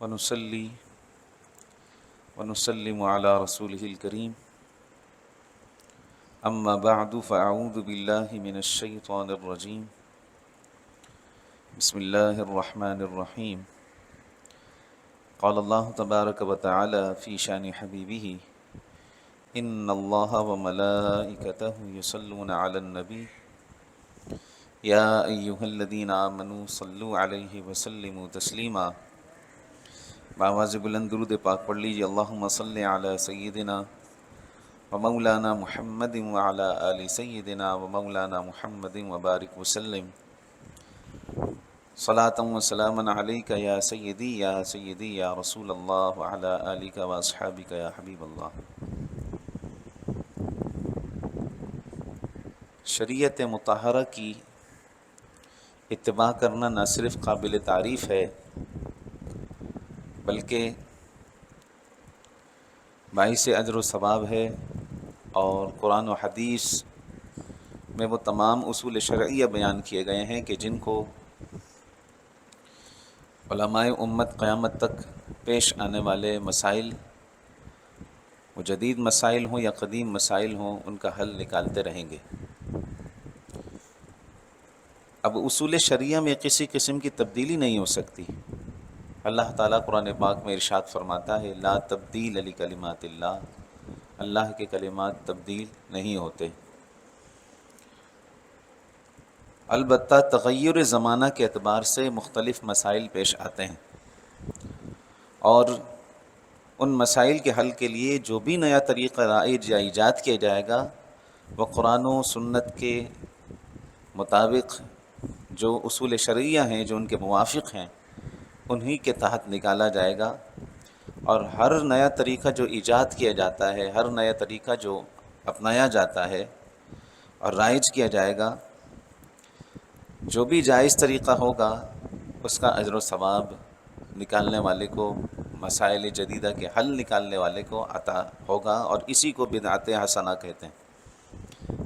ونصلي ونسلم على رسوله الكريم أما بعد فأعوذ بالله من الشيطان الرجيم بسم الله الرحمن الرحيم قال الله تبارك وتعالى في شأن حبيبه إن الله وملائكته يصلون على النبي يا أيها الذين آمنوا صلوا عليه وسلموا تسليما بآواز بلند درود پاک پڑھ لیجیے اللہم صلی علی سیدنا و مولانا محمد وعلی آل سیدنا و مولانا محمد وبارک وسلم صلاۃ و سلاما علیک یا سیدی یا رسول اللہ وعلی آلک و اصحابک یا حبیب اللہ۔ شریعت مطہرہ کی اتباع کرنا نہ صرف قابل تعریف ہے بلکہ باعث اجر و ثواب ہے، اور قرآن و حدیث میں وہ تمام اصول شرعیہ بیان کیے گئے ہیں کہ جن کو علماء امت قیامت تک پیش آنے والے مسائل، وہ جدید مسائل ہوں یا قدیم مسائل ہوں، ان کا حل نکالتے رہیں گے۔ اب اصول شرعیہ میں کسی قسم کی تبدیلی نہیں ہو سکتی۔ اللہ تعالیٰ قرآن پاک میں ارشاد فرماتا ہے لا تبدیل لکلمات اللہ، اللہ کے کلمات تبدیل نہیں ہوتے۔ البتہ تغیر زمانہ کے اعتبار سے مختلف مسائل پیش آتے ہیں، اور ان مسائل کے حل کے لیے جو بھی نیا طریقہ رائج یا ایجاد کیا جائے گا وہ قرآن و سنت کے مطابق جو اصول شرعیہ ہیں، جو ان کے موافق ہیں، انہی کے تحت نکالا جائے گا۔ اور ہر نیا طریقہ جو ایجاد کیا جاتا ہے، ہر نیا طریقہ جو اپنایا جاتا ہے اور رائج کیا جائے گا، جو بھی جائز طریقہ ہوگا اس کا اجر و ثواب نکالنے والے کو، مسائل جدیدہ کے حل نکالنے والے کو عطا ہوگا، اور اسی کو بدعت حسنہ کہتے ہیں۔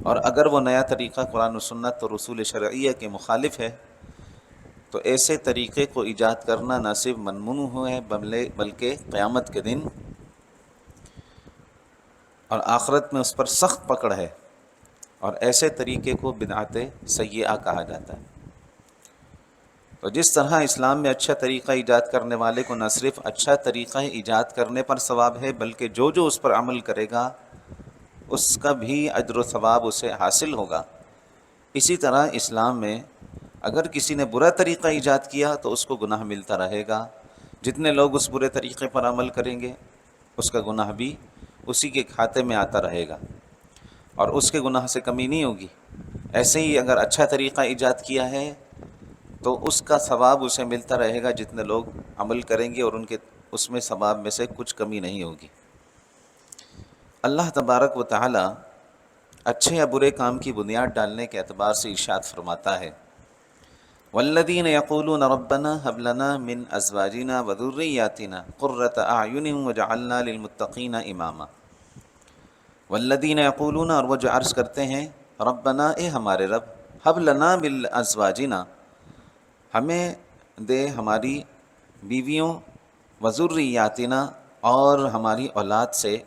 اور اگر وہ نیا طریقہ قرآن و سنت اور اصول شرعیہ کے مخالف ہے تو ایسے طریقے کو ایجاد کرنا نہ صرف ممنوع ہے بلکہ قیامت کے دن اور آخرت میں اس پر سخت پکڑ ہے، اور ایسے طریقے کو بدعت سیئہ کہا جاتا ہے۔ تو جس طرح اسلام میں اچھا طریقہ ایجاد کرنے والے کو نہ صرف اچھا طریقہ ایجاد کرنے پر ثواب ہے بلکہ جو اس پر عمل کرے گا اس کا بھی اجر و ثواب اسے حاصل ہوگا، اسی طرح اسلام میں اگر کسی نے برا طریقہ ایجاد کیا تو اس کو گناہ ملتا رہے گا۔ جتنے لوگ اس برے طریقے پر عمل کریں گے اس کا گناہ بھی اسی کے کھاتے میں آتا رہے گا، اور اس کے گناہ سے کمی نہیں ہوگی۔ ایسے ہی اگر اچھا طریقہ ایجاد کیا ہے تو اس کا ثواب اسے ملتا رہے گا، جتنے لوگ عمل کریں گے، اور ان کے اس میں ثواب میں سے کچھ کمی نہیں ہوگی۔ اللہ تبارک و تعالی اچھے یا برے کام کی بنیاد ڈالنے کے اعتبار سے ارشاد فرماتا ہے والذین یقولون ربنا هب لنا من ازواجنا وذریاتنا قرۃ اعین وجعلنا للمتقین اماما۔ والذین یقولون، اور وہ جو عرض کرتے ہیں ربنا، اے ہمارے رب، هب لنا من ازواجنا، ہمیں دے ہماری بیویوں، وذریاتنا، اور ہماری اولاد سے،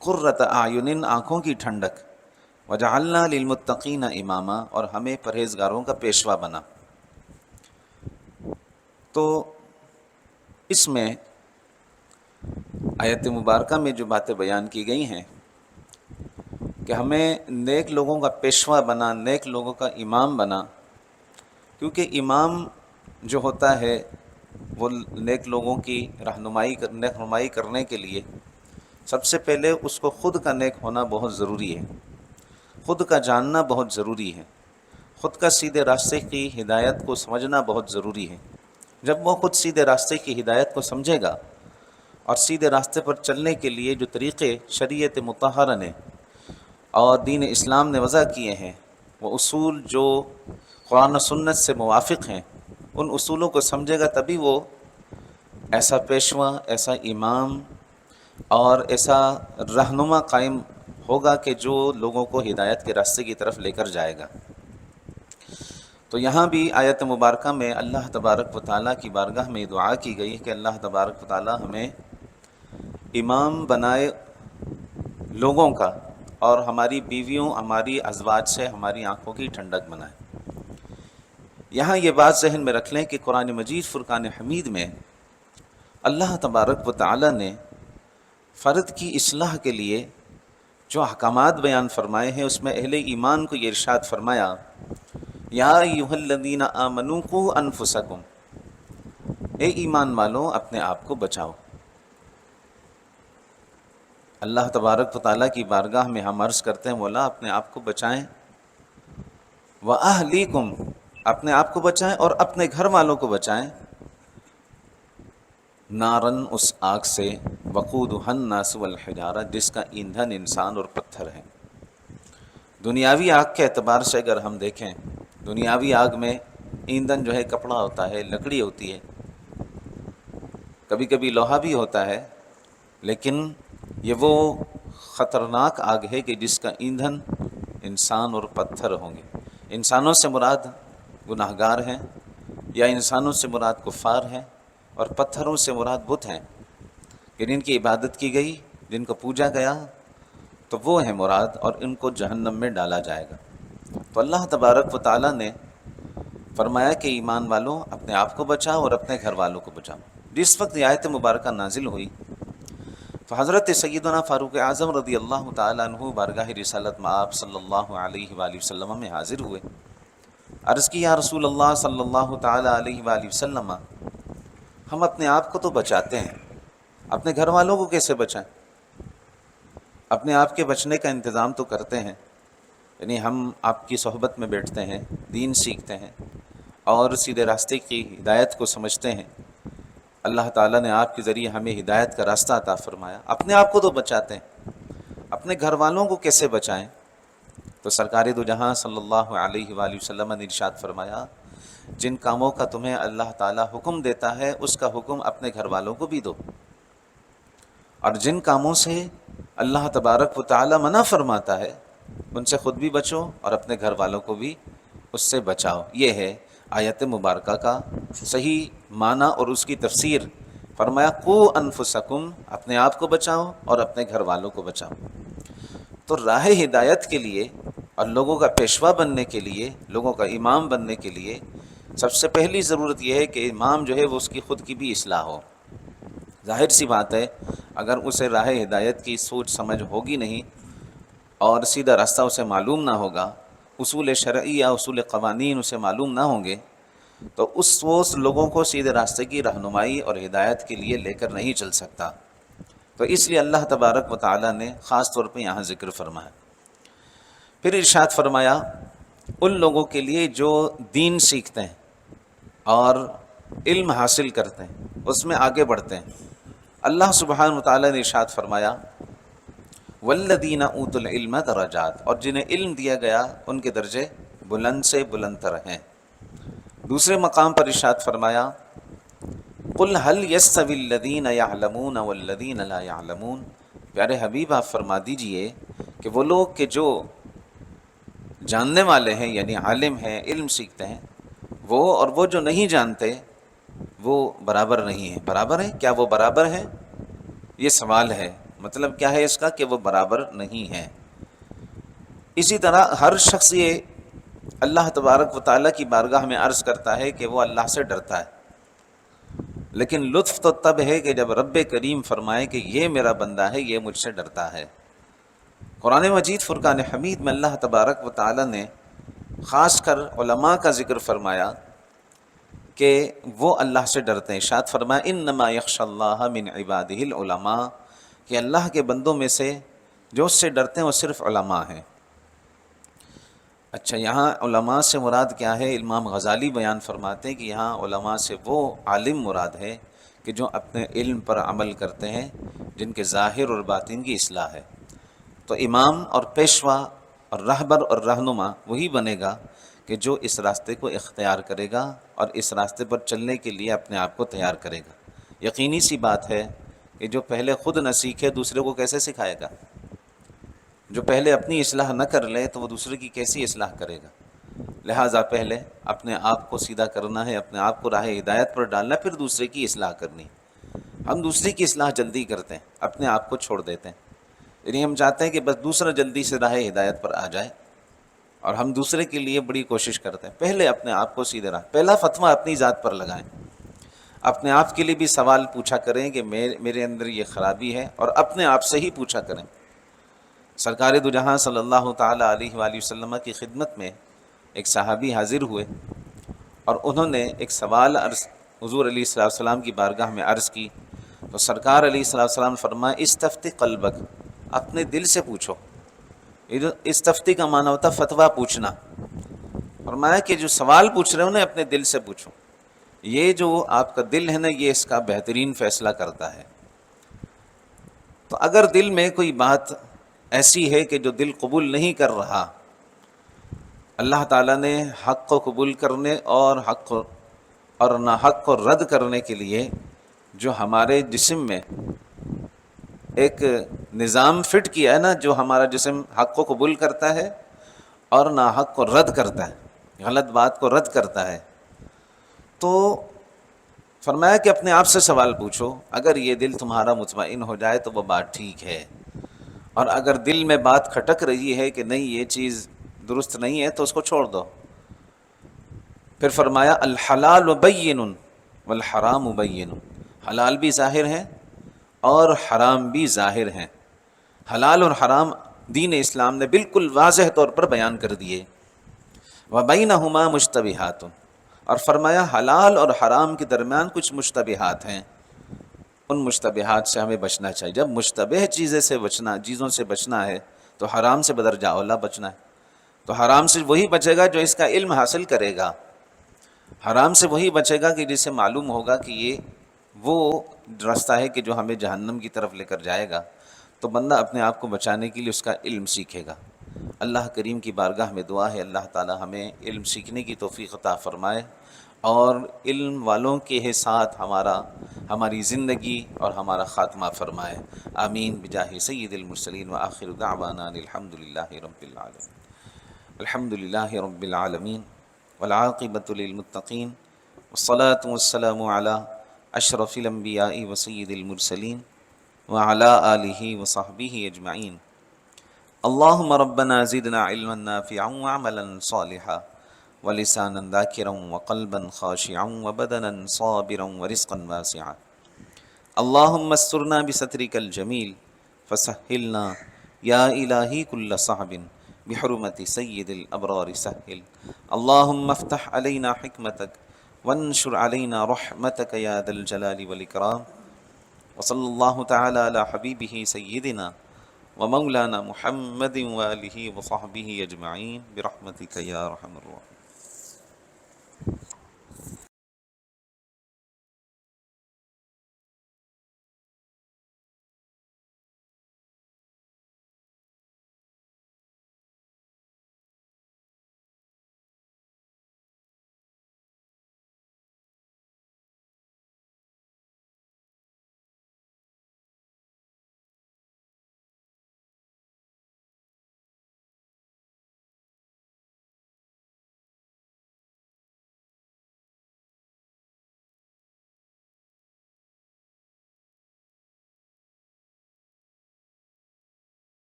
قرۃ اعین، آنکھوں کی ٹھنڈک، وجعلنا للمتقین اماما، اور ہمیں پرہیزگاروں کا پیشوا بنا۔ تو اس میں آیت مبارکہ میں جو باتیں بیان کی گئی ہیں کہ ہمیں نیک لوگوں کا پیشوا بنا، نیک لوگوں کا امام بنا، کیونکہ امام جو ہوتا ہے وہ نیک لوگوں کی رہنمائی کرنے کے لیے سب سے پہلے اس کو خود کا نیک ہونا بہت ضروری ہے، خود کا جاننا بہت ضروری ہے، خود کا سیدھے راستے کی ہدایت کو سمجھنا بہت ضروری ہے۔ جب وہ خود سیدھے راستے کی ہدایت کو سمجھے گا اور سیدھے راستے پر چلنے کے لیے جو طریقے شریعت مطہرہ نے اور دین اسلام نے وضع کیے ہیں، وہ اصول جو قرآن و سنت سے موافق ہیں، ان اصولوں کو سمجھے گا، تبھی وہ ایسا پیشوا، ایسا امام اور ایسا رہنما قائم ہوگا کہ جو لوگوں کو ہدایت کے راستے کی طرف لے کر جائے گا۔ تو یہاں بھی آیت مبارکہ میں اللہ تبارک و تعالیٰ کی بارگاہ میں دعا کی گئی کہ اللہ تبارک و تعالیٰ ہمیں امام بنائے لوگوں کا، اور ہماری بیویوں، ہماری ازواج سے ہماری آنکھوں کی ٹھنڈک بنائے۔ یہاں یہ بات ذہن میں رکھ لیں کہ قرآن مجید فرقان حمید میں اللہ تبارک و تعالیٰ نے فرد کی اصلاح کے لیے جو احکامات بیان فرمائے ہیں، اس میں اہل ایمان کو یہ ارشاد فرمایا، یا ایھا الذین آمنوا قوا انفسکم، اے ایمان والوں اپنے آپ کو بچاؤ۔ اللہ تبارک و تعالیٰ کی بارگاہ میں ہم عرض کرتے ہیں مولا اپنے آپ کو بچائیں، وَأَهْلِيكُمْ، اپنے آپ کو بچائیں اور اپنے گھر والوں کو بچائیں، نارن، اس آگ سے، وقودھا الناس والحجارہ، جس کا ایندھن انسان اور پتھر ہے۔ دنیاوی آگ کے اعتبار سے اگر ہم دیکھیں، دنیاوی آگ میں ایندھن جو ہے کپڑا ہوتا ہے، لکڑی ہوتی ہے، کبھی کبھی لوہا بھی ہوتا ہے، لیکن یہ وہ خطرناک آگ ہے کہ جس کا ایندھن انسان اور پتھر ہوں گے۔ انسانوں سے مراد گناہ گار ہیں، یا انسانوں سے مراد کفار ہیں، اور پتھروں سے مراد بت ہیں کہ جن کی عبادت کی گئی، جن کو پوجا گیا، تو وہ ہیں مراد، اور ان کو جہنم میں ڈالا جائے گا۔ تو اللہ تبارک و تعالیٰ نے فرمایا کہ ایمان والوں اپنے آپ کو بچاؤ اور اپنے گھر والوں کو بچاؤ۔ جس وقت یہ آیت مبارکہ نازل ہوئی تو حضرت سیدنا فاروق اعظم رضی اللہ تعالیٰ عنہ بارگاہ رسالت میں آپ صلی اللہ علیہ وآلہ وسلم میں حاضر ہوئے۔ عرض کی یا رسول اللہ صلی اللہ تعالیٰ علیہ وآلہ وسلم، ہم اپنے آپ کو تو بچاتے ہیں، اپنے گھر والوں کو کیسے بچائیں؟ اپنے آپ کے بچنے کا انتظام تو کرتے ہیں، یعنی ہم آپ کی صحبت میں بیٹھتے ہیں، دین سیکھتے ہیں اور سیدھے راستے کی ہدایت کو سمجھتے ہیں۔ اللہ تعالیٰ نے آپ کے ذریعے ہمیں ہدایت کا راستہ عطا فرمایا، اپنے آپ کو تو بچاتے ہیں، اپنے گھر والوں کو کیسے بچائیں؟ تو سرکار دو جہاں صلی اللہ علیہ وآلہ وسلم نے ارشاد فرمایا، جن کاموں کا تمہیں اللہ تعالیٰ حکم دیتا ہے اس کا حکم اپنے گھر والوں کو بھی دو، اور جن کاموں سے اللہ تبارک و تعالیٰ منع فرماتا ہے ان سے خود بھی بچو اور اپنے گھر والوں کو بھی اس سے بچاؤ۔ یہ ہے آیت مبارکہ کا صحیح معنی اور اس کی تفسیر۔ فرمایا قوا انفسکم، اپنے آپ کو بچاؤ اور اپنے گھر والوں کو بچاؤ۔ تو راہ ہدایت کے لیے اور لوگوں کا پیشوا بننے کے لیے، لوگوں کا امام بننے کے لیے سب سے پہلی ضرورت یہ ہے کہ امام جو ہے وہ اس کی خود کی بھی اصلاح ہو۔ ظاہر سی بات ہے اگر اسے راہ ہدایت کی سوچ سمجھ ہوگی نہیں اور سیدھا راستہ اسے معلوم نہ ہوگا، اصول شرعی یا اصول قوانین اسے معلوم نہ ہوں گے، تو وہ لوگوں کو سیدھے راستے کی رہنمائی اور ہدایت کے لیے لے کر نہیں چل سکتا۔ تو اس لیے اللہ تبارک و تعالیٰ نے خاص طور پہ یہاں ذکر فرمایا۔ پھر ارشاد فرمایا ان لوگوں کے لیے جو دین سیکھتے ہیں اور علم حاصل کرتے ہیں، اس میں آگے بڑھتے ہیں۔ اللہ سبحانہ و تعالیٰ نے ارشاد فرمایا والذین اوتوا العلم درجات، اور جنہیں علم دیا گیا ان کے درجے بلند سے بلند تر ہیں۔ دوسرے مقام پر ارشاد فرمایا قل هل يستوي الذین یعلمون والذین لا یعلمون، پیارے حبیب آپ فرما دیجئے کہ وہ لوگ کہ جو جاننے والے ہیں یعنی عالم ہیں، علم سیکھتے ہیں، وہ اور وہ جو نہیں جانتے وہ برابر نہیں ہیں۔ برابر ہیں؟ کیا وہ برابر ہیں؟ یہ سوال ہے، مطلب کیا ہے اس کا کہ وہ برابر نہیں ہیں۔ اسی طرح ہر شخص یہ اللہ تبارک و تعالیٰ کی بارگاہ میں عرض کرتا ہے کہ وہ اللہ سے ڈرتا ہے، لیکن لطف تو تب ہے کہ جب رب کریم فرمائے کہ یہ میرا بندہ ہے، یہ مجھ سے ڈرتا ہے۔ قرآن مجید فرقان حمید میں اللہ تبارک و تعالیٰ نے خاص کر علماء کا ذکر فرمایا کہ وہ اللہ سے ڈرتے ہیں۔ ارشاد فرمایا انما یخشی اللہ من عبادہ العلماء، کہ اللہ کے بندوں میں سے جو اس سے ڈرتے ہیں وہ صرف علماء ہیں۔ اچھا، یہاں علماء سے مراد کیا ہے؟ امام غزالی بیان فرماتے ہیں کہ یہاں علماء سے وہ عالم مراد ہے کہ جو اپنے علم پر عمل کرتے ہیں، جن کے ظاہر اور باطن کی اصلاح ہے۔ تو امام اور پیشوا اور رہبر اور رہنما وہی بنے گا کہ جو اس راستے کو اختیار کرے گا اور اس راستے پر چلنے کے لیے اپنے آپ کو تیار کرے گا۔ یقینی سی بات ہے کہ جو پہلے خود نہ سیکھے دوسرے کو کیسے سکھائے گا؟ جو پہلے اپنی اصلاح نہ کر لے تو وہ دوسرے کی کیسی اصلاح کرے گا؟ لہٰذا پہلے اپنے آپ کو سیدھا کرنا ہے، اپنے آپ کو راہ ہدایت پر ڈالنا ہے، پھر دوسرے کی اصلاح کرنی ہے۔ ہم دوسرے کی اصلاح جلدی کرتے ہیں، اپنے آپ کو چھوڑ دیتے ہیں، یعنی ہم چاہتے ہیں کہ بس دوسرا جلدی سے راہ ہدایت پر آ جائے، اور ہم دوسرے کے لیے بڑی کوشش کرتے ہیں۔ پہلے اپنے آپ کو سیدھے راہ، پہلا فتویٰ اپنی ذات پر لگائیں، اپنے آپ کے لیے بھی سوال پوچھا کریں کہ میرے اندر یہ خرابی ہے، اور اپنے آپ سے ہی پوچھا کریں۔ سرکار دو جہاں صلی اللہ تعالیٰ علیہ وآلہ وسلم کی خدمت میں ایک صحابی حاضر ہوئے، اور انہوں نے ایک سوال حضور علیہ الصلوۃ والسلام کی بارگاہ میں عرض کی، تو سرکار علیہ الصلوۃ والسلام نے فرمایا استفتی قلبک، اپنے دل سے پوچھو۔ استفتی کا معنی ہوتا فتویٰ پوچھنا۔ فرمایا کہ جو سوال پوچھ رہے ہو نا اپنے دل سے پوچھو، یہ جو آپ کا دل ہے نا یہ اس کا بہترین فیصلہ کرتا ہے۔ تو اگر دل میں کوئی بات ایسی ہے کہ جو دل قبول نہیں کر رہا، اللہ تعالیٰ نے حق کو قبول کرنے اور ناحق کو رد کرنے کے لیے جو ہمارے جسم میں ایک نظام فٹ کیا ہے نا، جو ہمارا جسم حق کو قبول کرتا ہے اور ناحق کو رد کرتا ہے، غلط بات کو رد کرتا ہے، تو فرمایا کہ اپنے آپ سے سوال پوچھو، اگر یہ دل تمہارا مطمئن ہو جائے تو وہ بات ٹھیک ہے، اور اگر دل میں بات کھٹک رہی ہے کہ نہیں یہ چیز درست نہیں ہے تو اس کو چھوڑ دو۔ پھر فرمایا الحلال بین والحرام بین، حلال بھی ظاہر ہے اور حرام بھی ظاہر ہیں۔ حلال اور حرام دین اسلام نے بالکل واضح طور پر بیان کر دیے۔ وبینہما مشتبہات، اور فرمایا حلال اور حرام کے درمیان کچھ مشتبہات ہیں، ان مشتبہات سے ہمیں بچنا چاہیے۔ جب مشتبہ چیزوں سے بچنا ہے تو حرام سے بدرجہ اولا بچنا ہے۔ تو حرام سے وہی بچے گا جو اس کا علم حاصل کرے گا، حرام سے وہی بچے گا کہ جسے معلوم ہوگا کہ یہ وہ راستہ ہے کہ جو ہمیں جہنم کی طرف لے کر جائے گا۔ تو بندہ اپنے آپ کو بچانے کے لیے اس کا علم سیکھے گا۔ اللہ کریم کی بارگاہ میں دعا ہے اللہ تعالی ہمیں علم سیکھنے کی توفیق عطا فرمائے، اور علم والوں کے ساتھ ہماری زندگی اور ہمارا خاتمہ فرمائے۔ آمین بجاہ سید المرسلین وآخر دعوانا الحمد للہ رب العالمین۔ الحمد للہ رب العالمین والعاقبۃ للمتقین والصلاة والسلام علی اشرف الانبیاء وسید المرسلین وعلی آلہ وصحبہ اجمعین۔ اللہم ربنا زدنا علما نافعا وعملا صالحا ولسانا ذاکرا وقلبا خاشعا وبدنا صابرا ورزقا واسعا۔ اللہم استرنا بسترک الجمیل فسہلنا یا الہی کل صعب بحرمت سید الابرار سہل۔ اللہم افتح علینا حکمتک وانشر علینا رحمتک یا ذا الجلال والاکرام۔ وصلی اللہ تعالی علی حبیبہ سیدنا ومولانا محمد وآلہ وصحبہ اجمعین برحمتک یا ارحم الراحمین۔